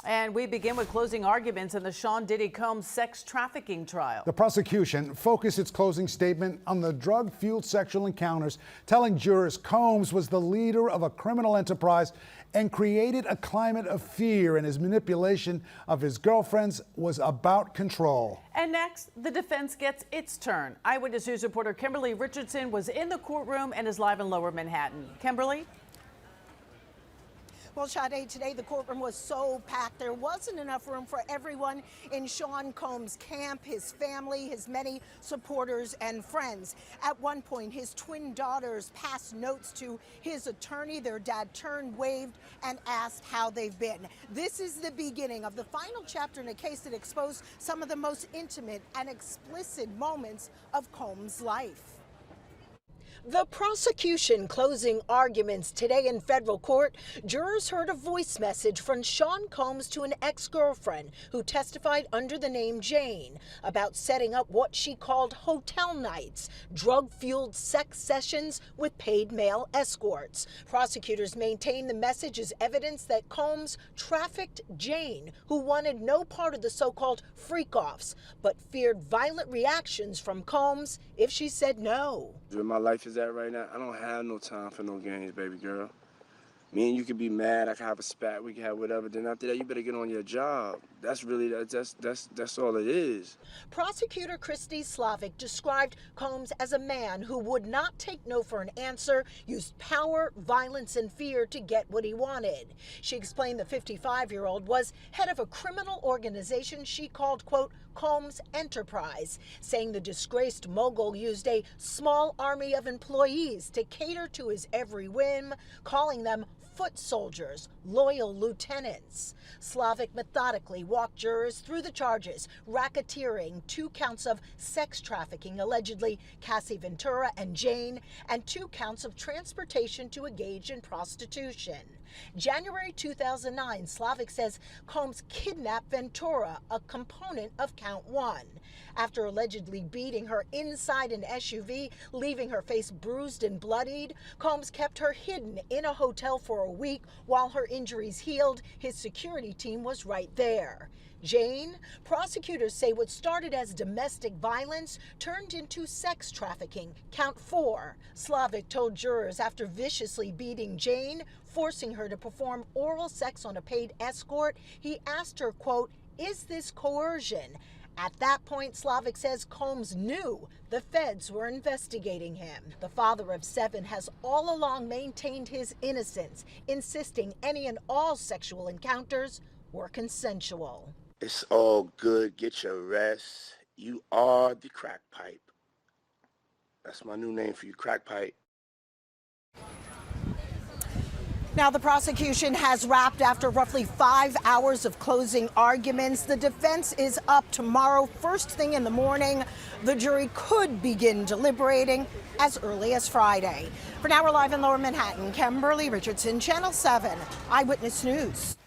And we begin with closing arguments in the Sean Diddy Combs sex trafficking trial. The prosecution focused its closing statement on the drug-fueled sexual encounters, telling jurors Combs was the leader of a criminal enterprise and created a climate of fear, and his manipulation of his girlfriends was about control. And next, the defense gets its turn. Eyewitness News reporter Kemberly Richardson was in the courtroom and is live in Lower Manhattan. Kemberly? Well, Sade, today the courtroom was so packed, there wasn't enough room for everyone in Sean Combs' camp, his family, his many supporters and friends. At one point, his twin daughters passed notes to his attorney. Their dad turned, waved, and asked how they've been. This is the beginning of the final chapter in a case that exposed some of the most intimate and explicit moments of Combs' life. The prosecution closing arguments today in federal court. Jurors heard a voice message from Sean Combs to an ex-girlfriend who testified under the name Jane about setting up what she called hotel nights, drug-fueled sex sessions with paid male escorts. Prosecutors maintain the message is evidence that Combs trafficked Jane, who wanted no part of the so-called freak-offs, but feared violent reactions from Combs if she said no. Where my life is at right now, I don't have no time for no games, baby girl. Me and you could be mad, I could have a spat, we could have whatever. Then after that, you better get on your job. That's really, that's all it is. Prosecutor Christy Slavic described Combs as a man who would not take no for an answer, used power, violence, and fear to get what he wanted. She explained the 55-year-old was head of a criminal organization she called, quote, Combs Enterprise, saying the disgraced mogul used a small army of employees to cater to his every whim, calling them foot soldiers, loyal lieutenants. Slavic methodically walked jurors through the charges: racketeering, 2 counts of sex trafficking, allegedly Cassie Ventura and Jane, and 2 counts of transportation to engage in prostitution. January 2009, Slavic says Combs kidnapped Ventura, a component of count 1. After allegedly beating her inside an SUV, leaving her face bruised and bloodied, Combs kept her hidden in a hotel for a week while her injuries healed. His security team was right there. Jane, prosecutors say what started as domestic violence turned into sex trafficking, count 4. Slavic told jurors after viciously beating Jane, forcing her to perform oral sex on a paid escort, he asked her, quote, "Is this coercion?" At that point, Slavic says Combs knew the feds were investigating him. The father of 7 has all along maintained his innocence, insisting any and all sexual encounters were consensual. It's all good, get your rest. You are the crack pipe. That's my new name for you, crack pipe. Now, the prosecution has wrapped after roughly 5 hours of closing arguments. The defense is up tomorrow, first thing in the morning. The jury could begin deliberating as early as Friday. For now, we're live in Lower Manhattan. Kemberly Richardson, Channel 7, Eyewitness News.